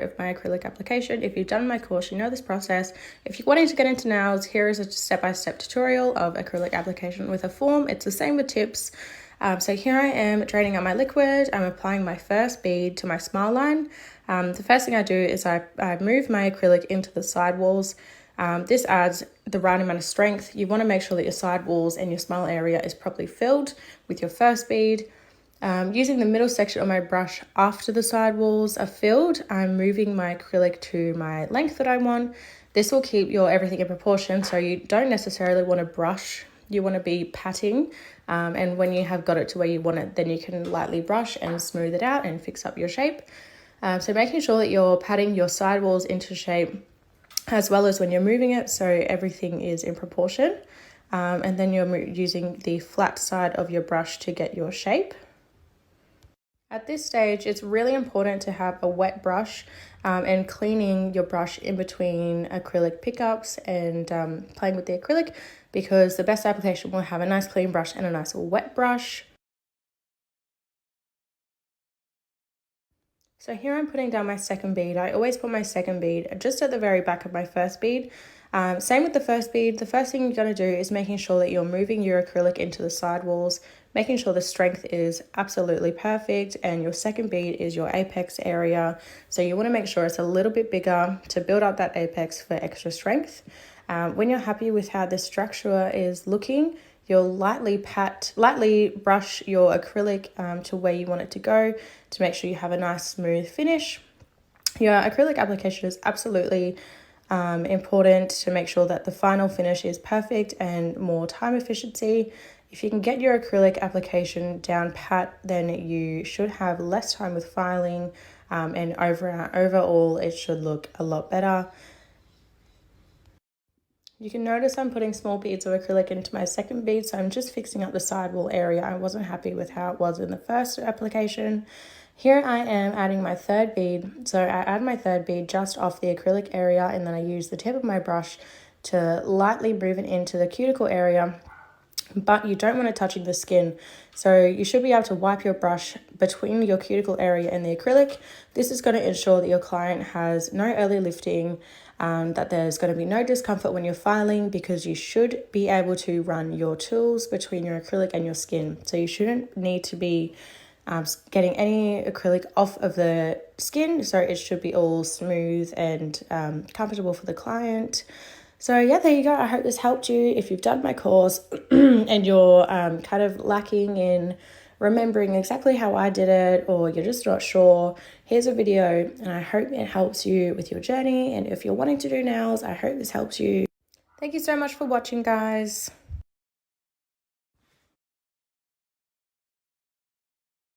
of my acrylic application. If you've done my course, you know this process. If you're wanting to get into nails, here is a step-by-step tutorial of acrylic application with a form. It's the same with tips. So here I am draining out my liquid. I'm applying my first bead to my smile line. The first thing I do is I move my acrylic into the side walls. This adds the right amount of strength. You want to make sure that your side walls and your smile area is properly filled with your first bead. Using the middle section of my brush after the side walls are filled, I'm moving my acrylic to my length that I want. This will keep your everything in proportion, so you don't necessarily want to brush. You want to be patting, and when you have got it to where you want it, then you can lightly brush and smooth it out and fix up your shape. So making sure that you're patting your side walls into shape as well as when you're moving it, so everything is in proportion. And then you're using the flat side of your brush to get your shape. At this stage, it's really important to have a wet brush and cleaning your brush in between acrylic pickups and playing with the acrylic, because the best application will have a nice clean brush and a nice wet brush. So here I'm putting down my second bead. I always put my second bead just at the very back of my first bead. Same with the first bead. The first thing you're going to do is making sure that you're moving your acrylic into the side walls, making sure the strength is absolutely perfect, and your second bead is your apex area. So you want to make sure it's a little bit bigger to build up that apex for extra strength. When you're happy with how the structure is looking, you'll lightly brush your acrylic to where you want it to go to make sure you have a nice smooth finish. Your acrylic application is absolutely important to make sure that the final finish is perfect and more time efficiency. If you can get your acrylic application down pat, then you should have less time with filing, and overall it should look a lot better. You can notice I'm putting small beads of acrylic into my second bead, so I'm just fixing up the sidewall area. I wasn't happy with how it was in the first application. Here I am adding my third bead. So I add my third bead just off the acrylic area, and then I use the tip of my brush to lightly move it into the cuticle area, but you don't want it touching the skin. So you should be able to wipe your brush between your cuticle area and the acrylic. This is going to ensure that your client has no early lifting, that there's going to be no discomfort when you're filing, because you should be able to run your tools between your acrylic and your skin. So you shouldn't need to be getting any acrylic off of the skin, so it should be all smooth and comfortable for the client. So yeah, there you go. I hope this helped you. If you've done my course and you're kind of lacking in remembering exactly how I did it, or you're just not sure, here's a video, and I hope it helps you with your journey. And if you're wanting to do nails, I hope this helps you. Thank you so much for watching, guys.